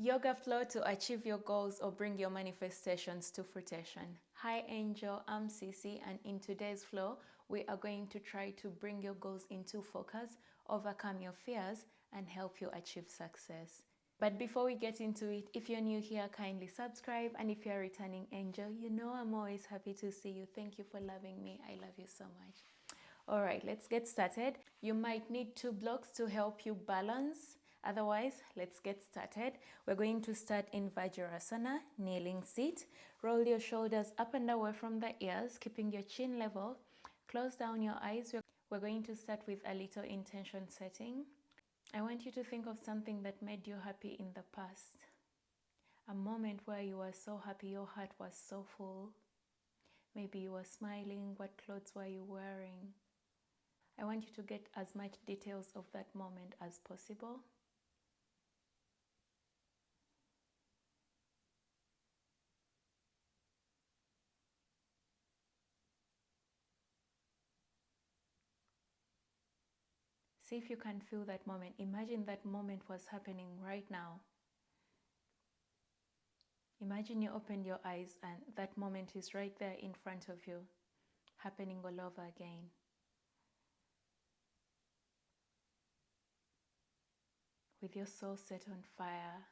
Yoga flow to achieve your goals or bring your manifestations to fruition. Hi Angel, I'm Cissy, and in today's flow, we are going to try to bring your goals into focus, overcome your fears, and help you achieve success. But before we get into it, if you're new here, kindly subscribe, and if you're a returning angel, you know I'm always happy to see you. Thank you for loving me. I love you so much. All right, let's get started. You might need 2 blocks to help you balance. Otherwise, let's get started. We're going to start in Vajrasana, kneeling seat. Roll your shoulders up and away from the ears, keeping your chin level. Close down your eyes. We're going to start with a little intention setting. I want you to think of something that made you happy in the past. A moment where you were so happy, your heart was so full. Maybe you were smiling. What clothes were you wearing? I want you to get as much details of that moment as possible. See if you can feel that moment. Imagine that moment was happening right now. Imagine you opened your eyes and that moment is right there in front of you, happening all over again. With your soul set on fire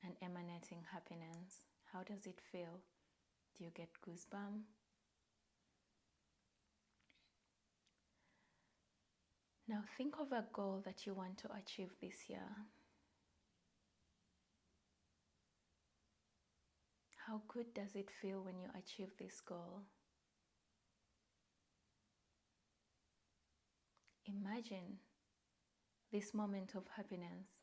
and emanating happiness. How does it feel? Do you get goosebumps? Now think of a goal that you want to achieve this year. How good does it feel when you achieve this goal? Imagine this moment of happiness,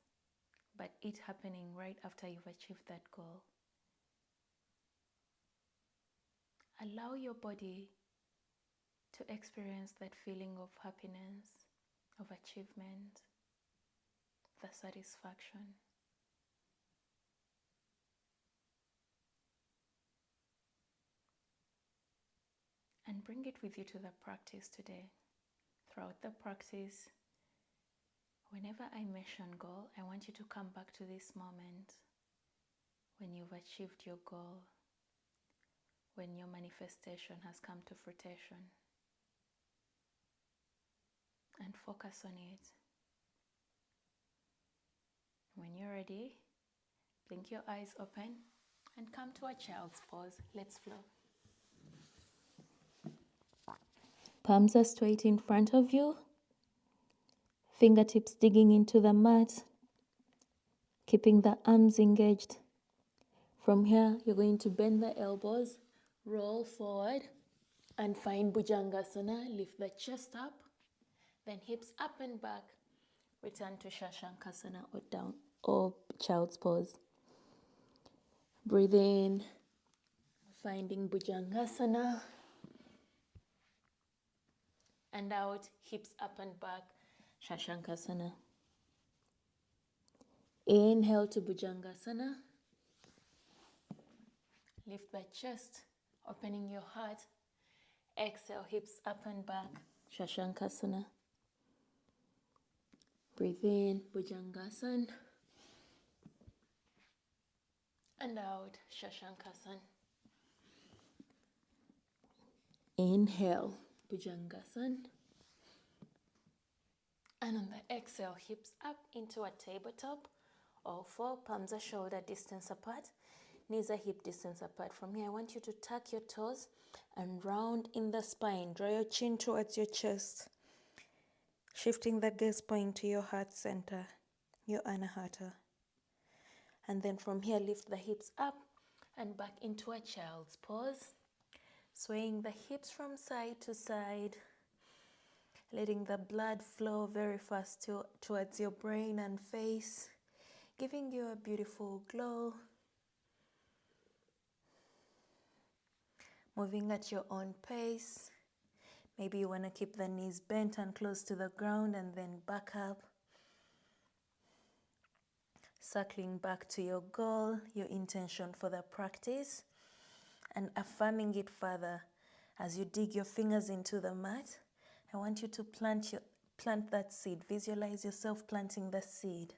but it happening right after you've achieved that goal. Allow your body to experience that feeling of happiness, of achievement, the satisfaction. And bring it with you to the practice today. Throughout the practice, whenever I mention goal, I want you to come back to this moment when you've achieved your goal, when your manifestation has come to fruition, and focus on it. When you're ready, blink your eyes open and come to a child's pose. Let's flow. Palms are straight in front of you. Fingertips digging into the mat, keeping the arms engaged. From here, you're going to bend the elbows, roll forward, and find Bhujangasana. Lift the chest up, then hips up and back. Return to Shashankasana or down or child's pose. Breathe in, finding Bhujangasana. And out, hips up and back, Shashankasana. Inhale to Bhujangasana. Lift the chest, opening your heart. Exhale, hips up and back, Shashankasana. Breathe in, Bhujangasana. And out, Shashankasana. Inhale, Bhujangasana. And on the exhale, hips up into a tabletop. All 4, palms are shoulder distance apart. Knees are hip distance apart. From here, I want you to tuck your toes and round in the spine. Draw your chin towards your chest. Shifting the gaze point to your heart center, your anahata. And then from here, lift the hips up and back into a child's pose. Swaying the hips from side to side. Letting the blood flow very fast towards your brain and face. Giving you a beautiful glow. Moving at your own pace. Maybe you want to keep the knees bent and close to the ground and then back up. Circling back to your goal, your intention for the practice, and affirming it further. As you dig your fingers into the mat, I want you to plant that seed. Visualize yourself planting the seed.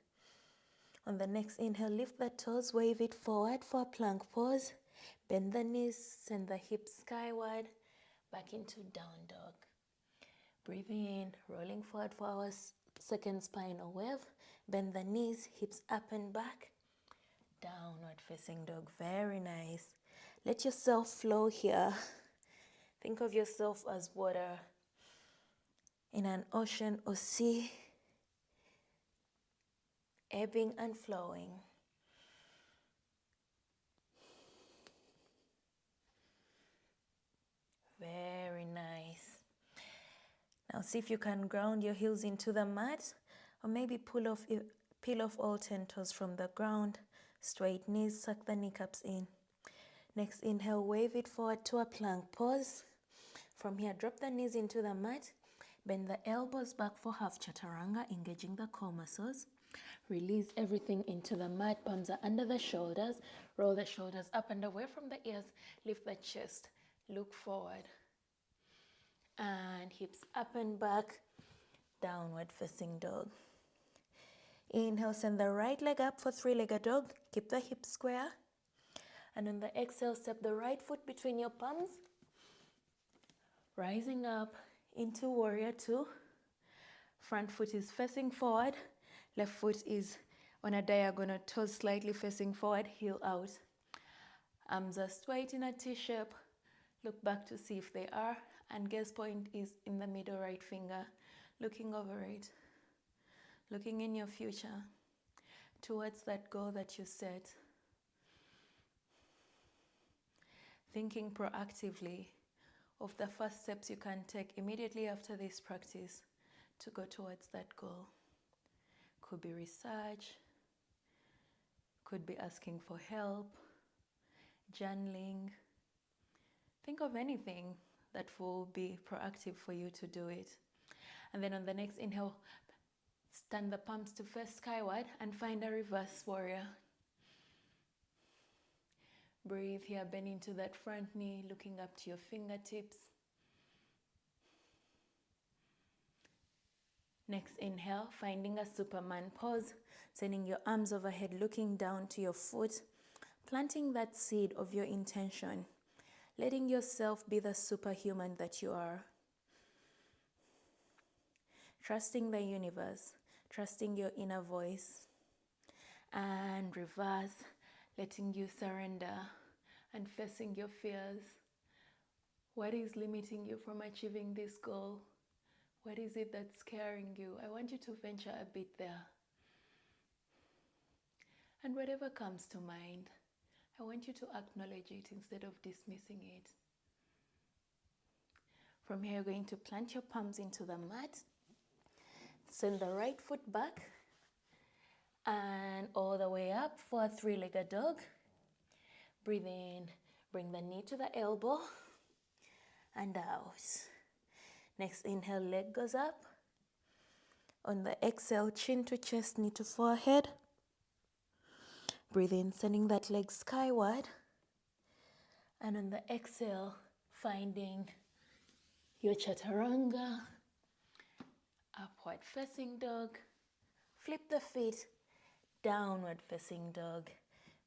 On the next inhale, lift the toes, wave it forward for a plank pose. Bend the knees, send the hips skyward, back into down dog. Breathe in, rolling forward for our second spinal wave. Bend the knees, hips up and back. Downward facing dog, very nice. Let yourself flow here. Think of yourself as water in an ocean or sea, ebbing and flowing. Very nice. Now see if you can ground your heels into the mat, or maybe peel off all 10 toes from the ground. Straight knees, suck the kneecaps in. Next inhale, wave it forward to a plank pose. From here, drop the knees into the mat. Bend the elbows back for half chaturanga, engaging the core muscles. Release everything into the mat. Palms are under the shoulders. Roll the shoulders up and away from the ears. Lift the chest. Look forward. And hips up and back. Downward facing dog. Inhale, send the right leg up for three-legged dog. Keep the hips square. And on the exhale, step the right foot between your palms. Rising up into warrior two. Front foot is facing forward. Left foot is on a diagonal, toes slightly facing forward, heel out. Arms are straight in a T-shape. Look back to see if they are. And gaze point is in the middle right finger. Looking over it. Looking in your future. Towards that goal that you set. Thinking proactively of the first steps you can take immediately after this practice to go towards that goal. Could be research, could be asking for help, journaling. Think of anything that will be proactive for you to do it. And then on the next inhale, stand the palms to face skyward and find a reverse warrior. Breathe here, bend into that front knee, looking up to your fingertips. Next inhale, finding a Superman pose, sending your arms overhead, looking down to your foot, planting that seed of your intention, letting yourself be the superhuman that you are. Trusting the universe, trusting your inner voice, and reverse, letting you surrender and facing your fears. What is limiting you from achieving this goal? What is it that's scaring you? I want you to venture a bit there. And whatever comes to mind, I want you to acknowledge it instead of dismissing it. From here, you're going to plant your palms into the mat. Send the right foot back and all the way up for a three-legged dog. Breathe in, bring the knee to the elbow and out. Next inhale, leg goes up. On the exhale, chin to chest, knee to forehead. Breathe in, sending that leg skyward. And on the exhale, finding your chaturanga. Upward facing dog. Flip the feet. Downward facing dog.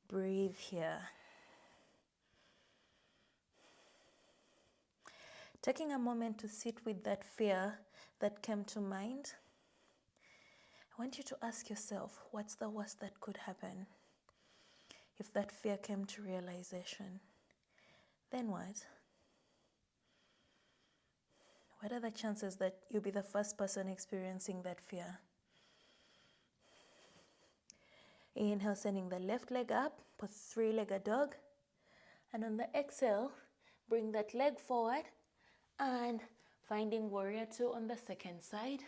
Breathe here. Taking a moment to sit with that fear that came to mind. I want you to ask yourself, what's the worst that could happen if that fear came to realization? Then what? What are the chances that you'll be the first person experiencing that fear? Inhale, sending the left leg up, put three-legged dog. And on the exhale, bring that leg forward and finding warrior two on the second side.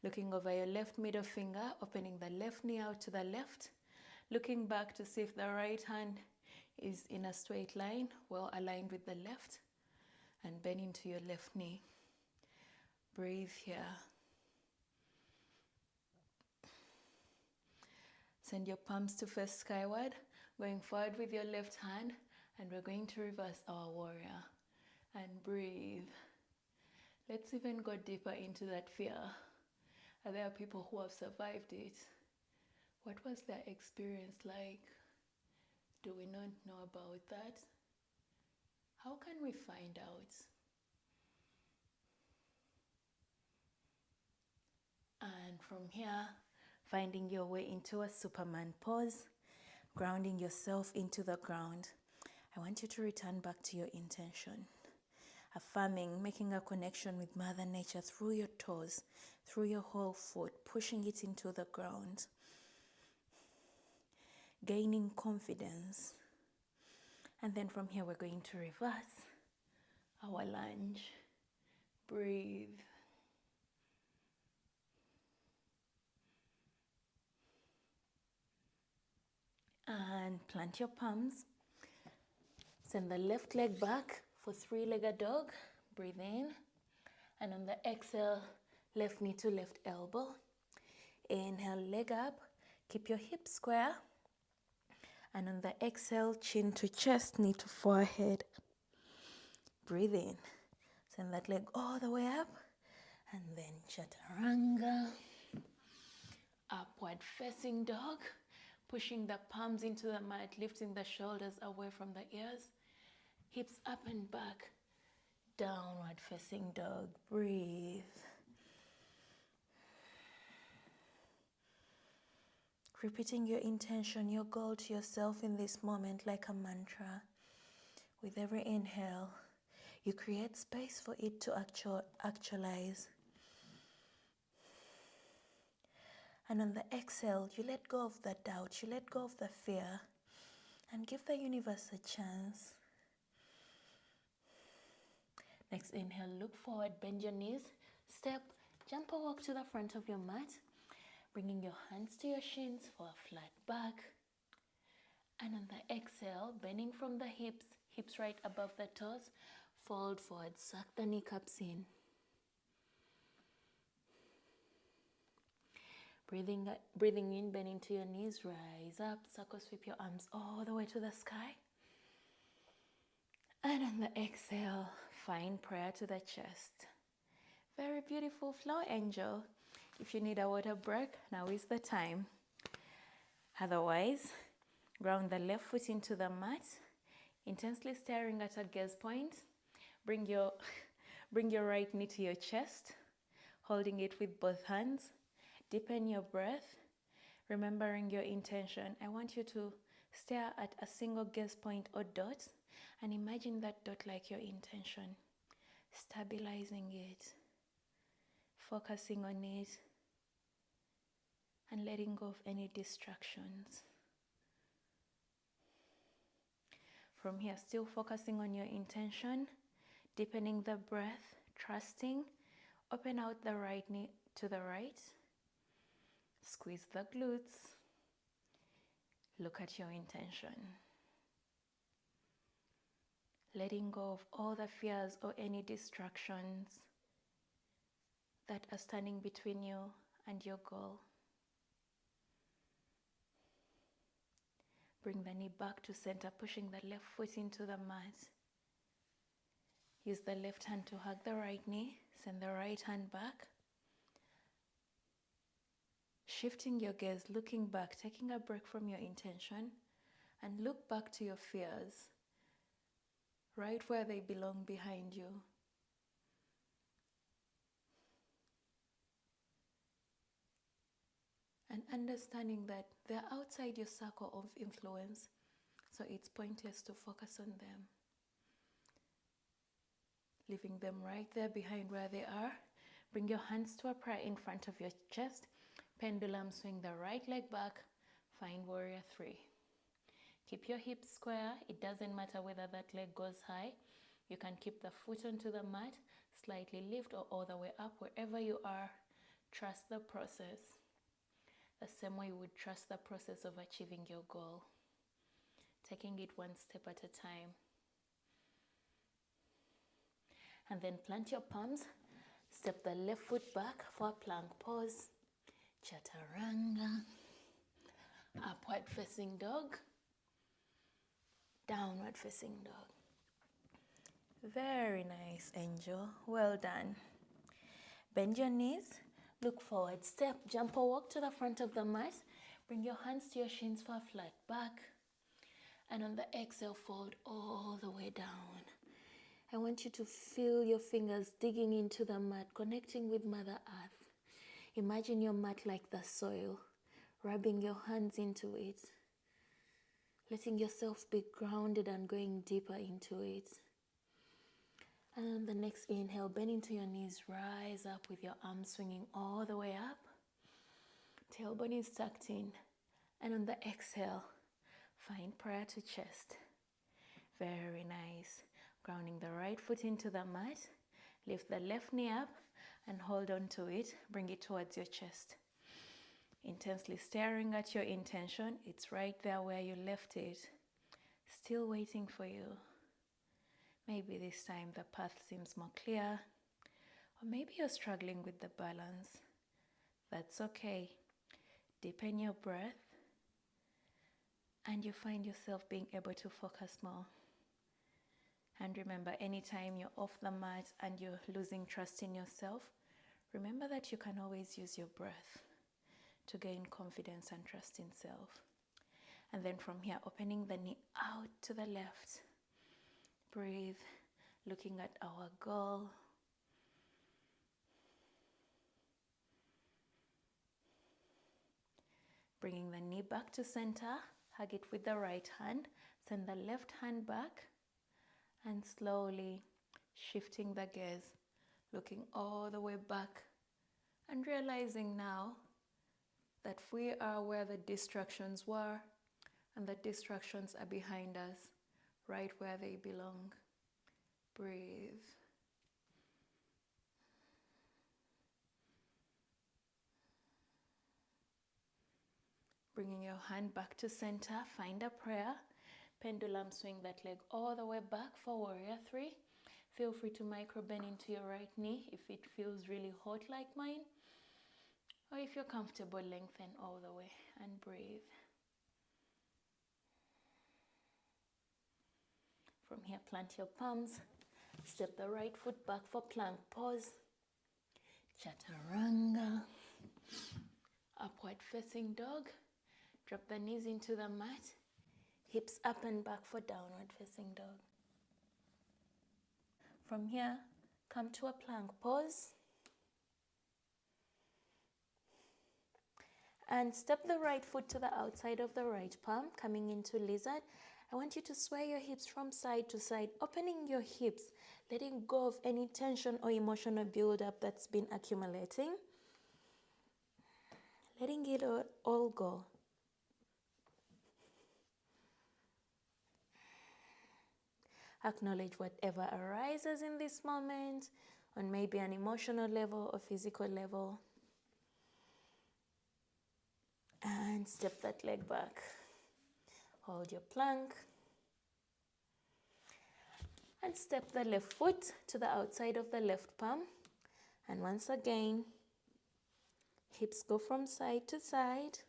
Looking over your left middle finger, opening the left knee out to the left. Looking back to see if the right hand is in a straight line, well aligned with the left. And bend into your left knee. Breathe here. Send your palms to face skyward, going forward with your left hand, and we're going to reverse our warrior. And breathe. Let's even go deeper into that fear. Are there people who have survived it? What was their experience like? Do we not know about that? How can we find out? And from here, finding your way into a Superman pose, grounding yourself into the ground. I want you to return back to your intention. Affirming, making a connection with Mother Nature through your toes, through your whole foot, pushing it into the ground. Gaining confidence. And then from here, we're going to reverse our lunge. Breathe. And plant your palms. Send the left leg back for three-legged dog. Breathe in. And on the exhale, left knee to left elbow. Inhale, leg up. Keep your hips square. And on the exhale, chin to chest, knee to forehead. Breathe in. Send that leg all the way up. And then chaturanga. Upward facing dog. Pushing the palms into the mat, lifting the shoulders away from the ears. Hips up and back. Downward facing dog. Breathe. Repeating your intention, your goal to yourself in this moment like a mantra. With every inhale, you create space for it to actualize. And on the exhale, you let go of the doubt, you let go of the fear, and give the universe a chance. Next inhale, look forward, bend your knees, step, jump or walk to the front of your mat, bringing your hands to your shins for a flat back. And on the exhale, bending from the hips, hips right above the toes, fold forward, suck the kneecaps in. Breathing in, bend into your knees, rise up, circle sweep your arms all the way to the sky. And on the exhale, find prayer to the chest. Very beautiful flow, angel. If you need a water break, now is the time. Otherwise, ground the left foot into the mat, intensely staring at a gaze point. Bring your right knee to your chest, holding it with both hands. Deepen your breath, remembering your intention. I want you to stare at a single gaze point or dot and imagine that dot like your intention. Stabilizing it, focusing on it, and letting go of any distractions. From here, still focusing on your intention, deepening the breath, trusting. Open out the right knee to the right. Squeeze the glutes. Look at your intention. Letting go of all the fears or any distractions that are standing between you and your goal. Bring the knee back to center, pushing the left foot into the mat. Use the left hand to hug the right knee. Send the right hand back. Shifting your gaze, looking back, taking a break from your intention, and look back to your fears, right where they belong behind you. And understanding that they're outside your circle of influence, so it's pointless to focus on them. Leaving them right there behind where they are. Bring your hands to a prayer in front of your chest. Pendulum swing the right leg back. Find warrior 3. Keep your hips square. It doesn't matter whether that leg goes high. You can keep the foot onto the mat, slightly lift or all the way up. Wherever you are, trust the process. The same way you would trust the process of achieving your goal. Taking it one step at a time. And then plant your palms. Step the left foot back for a plank pose. Chaturanga. Upward facing dog. Downward facing dog. Very nice, angel. Well done. Bend your knees. Look forward. Step, jump or walk to the front of the mat. Bring your hands to your shins for a flat back. And on the exhale, fold all the way down. I want you to feel your fingers digging into the mat, connecting with Mother Earth. Imagine your mat like the soil, rubbing your hands into it, letting yourself be grounded and going deeper into it. And on the next inhale, bend into your knees, rise up with your arms swinging all the way up. Tailbone is tucked in. And on the exhale, find prayer to chest. Very nice. Grounding the right foot into the mat. Lift the left knee up and hold on to it. Bring it towards your chest. Intensely staring at your intention. It's right there where you left it. Still waiting for you. Maybe this time the path seems more clear. Or maybe you're struggling with the balance. That's okay. Deepen your breath. And you find yourself being able to focus more. And remember, anytime you're off the mat and you're losing trust in yourself, remember that you can always use your breath to gain confidence and trust in self. And then from here, opening the knee out to the left. Breathe, looking at our goal. Bringing the knee back to center. Hug it with the right hand. Send the left hand back. And slowly shifting the gaze, looking all the way back. And realizing now that we are where the distractions were. And the distractions are behind us, right where they belong. Breathe. Bringing your hand back to center, find a prayer. Pendulum swing that leg all the way back for warrior 3. Feel free to micro bend into your right knee if it feels really hot like mine. Or if you're comfortable, lengthen all the way and breathe. From here, plant your palms. Step the right foot back for plank pose. Chaturanga. Upward facing dog. Drop the knees into the mat. Hips up and back for downward facing dog. From here, come to a plank pose. And step the right foot to the outside of the right palm, coming into lizard. I want you to sway your hips from side to side, opening your hips, letting go of any tension or emotional buildup that's been accumulating. Letting it all go. Acknowledge whatever arises in this moment, on maybe an emotional level or physical level. And step that leg back. Hold your plank. And step the left foot to the outside of the left palm. And once again, hips go from side to side.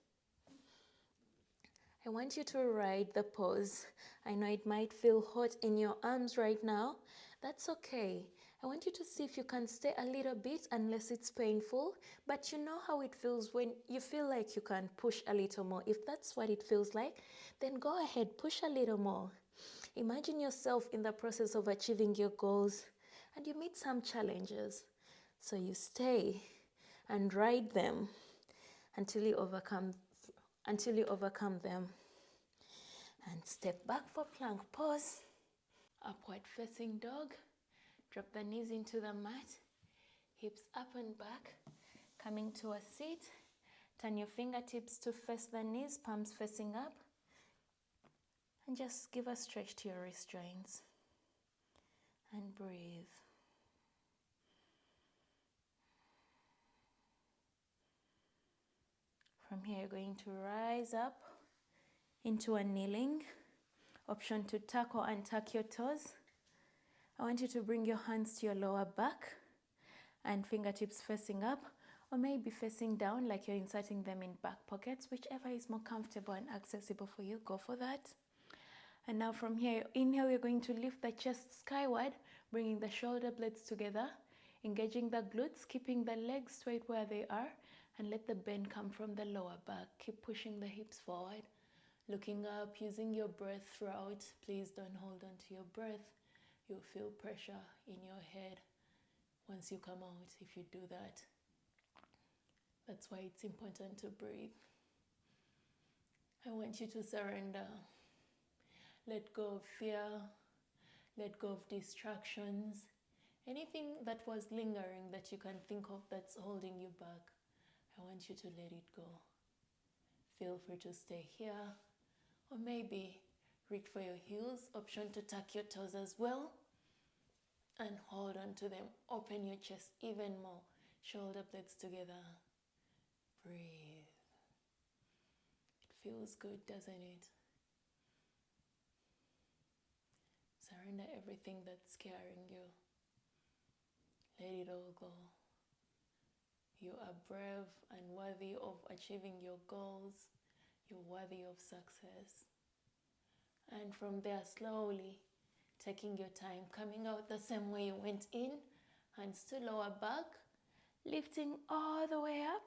I want you to ride the pose. I know it might feel hot in your arms right now. That's okay. I want you to see if you can stay a little bit unless it's painful. But you know how it feels when you feel like you can push a little more. If that's what it feels like, then go ahead, push a little more. Imagine yourself in the process of achieving your goals and you meet some challenges. So you stay and ride them until you overcome them. And step back for plank pose. Upward facing dog. Drop the knees into the mat. Hips up and back. Coming to a seat. Turn your fingertips to face the knees, palms facing up. And just give a stretch to your wrist joints. And breathe. From here, you're going to rise up into a kneeling. Option to tuck or untuck your toes. I want you to bring your hands to your lower back and fingertips facing up, or maybe facing down like you're inserting them in back pockets, whichever is more comfortable and accessible for you, go for that. And now from here, inhale, you're going to lift the chest skyward, bringing the shoulder blades together, engaging the glutes, keeping the legs straight where they are, And let the bend come from the lower back. Keep pushing the hips forward. Looking up, using your breath throughout. Please don't hold on to your breath. You'll feel pressure in your head once you come out if you do that. That's why it's important to breathe. I want you to surrender. Let go of fear. Let go of distractions. Anything that was lingering that you can think of that's holding you back, I want you to let it go. Feel free to stay here, or maybe reach for your heels, option to tuck your toes as well, and hold on to them. Open your chest even more, shoulder blades together. Breathe. It feels good, doesn't it? Surrender everything that's scaring you. Let it all go. You are brave and worthy of achieving your goals. You're worthy of success. And from there, slowly, taking your time, coming out the same way you went in, hands to lower back, lifting all the way up,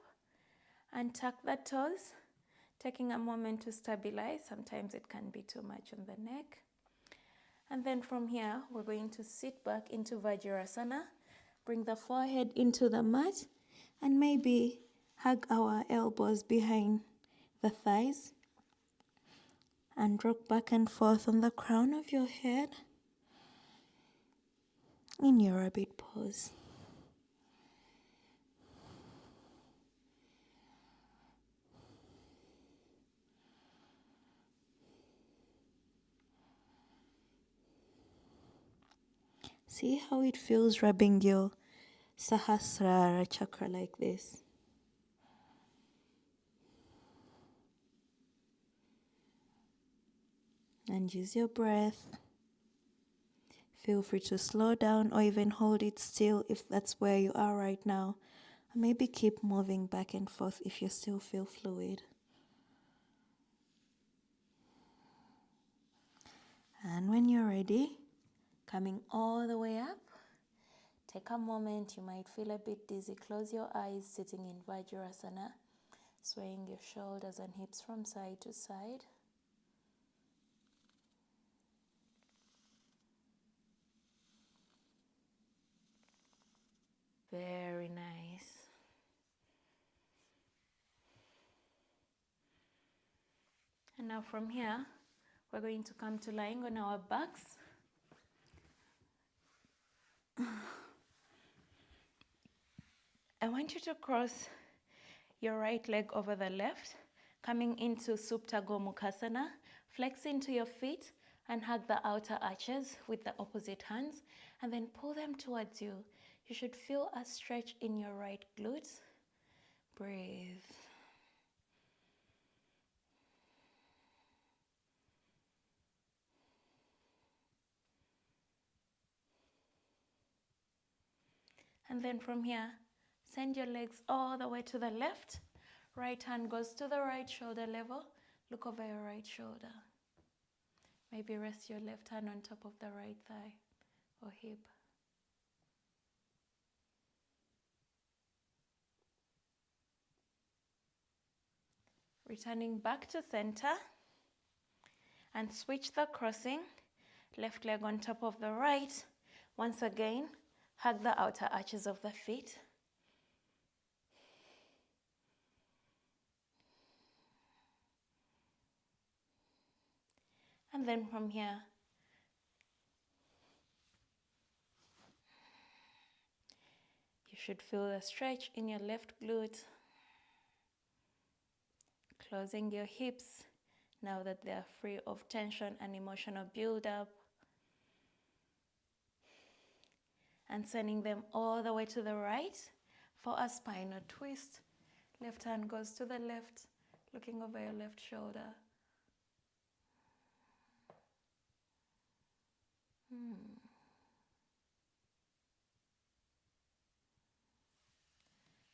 and tuck the toes, taking a moment to stabilize. Sometimes it can be too much on the neck. And then from here, we're going to sit back into Vajrasana, bring the forehead into the mat, and maybe hug our elbows behind the thighs and rock back and forth on the crown of your head in your rabbit pose. See how it feels rubbing your Sahasrara chakra like this. And use your breath. Feel free to slow down or even hold it still if that's where you are right now. And maybe keep moving back and forth if you still feel fluid. And when you're ready, coming all the way up, take a moment. You might feel a bit dizzy. Close your eyes, sitting in Vajrasana, swaying your shoulders and hips from side to side. Very nice. And now from here, we're going to come to lying on our backs. I want you to cross your right leg over the left, coming into Supta Gomukhasana. Flex into your feet and hug the outer arches with the opposite hands, and then pull them towards you. You should feel a stretch in your right glute. Breathe. And then from here, send your legs all the way to the left. Right hand goes to the right shoulder level. Look over your right shoulder. Maybe rest your left hand on top of the right thigh or hip. Returning back to center, and switch the crossing. Left leg on top of the right. Once again, hug the outer arches of the feet. And then from here, you should feel a stretch in your left glute. Closing your hips now that they are free of tension and emotional buildup. And sending them all the way to the right for a spinal twist. Left hand goes to the left, looking over your left shoulder.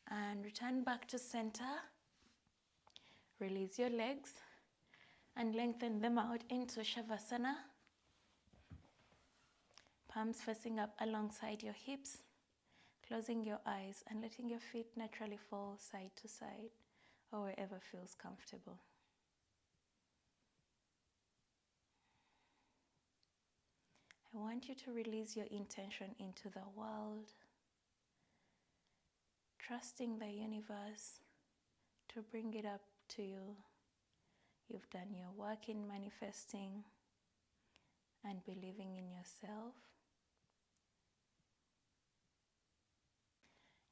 And return back to center. Release your legs and lengthen them out into Shavasana. Palms facing up alongside your hips. closing your eyes and letting your feet naturally fall side to side or wherever feels comfortable. I want you to release your intention into the world, trusting the universe to bring it up to you. You've done your work in manifesting and believing in yourself.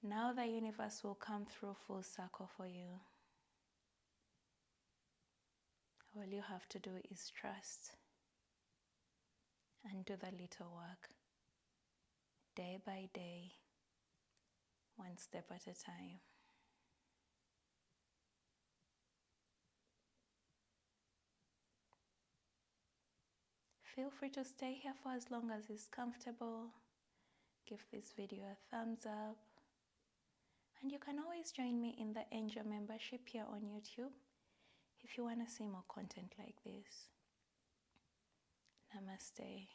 Now the universe will come through full circle for you. All you have to do is trust and do the little work, day by day, one step at a time. Feel free to stay here for as long as is comfortable. Give this video a thumbs up. And you can always join me in the Angel membership here on YouTube if you want to see more content like this. Namaste.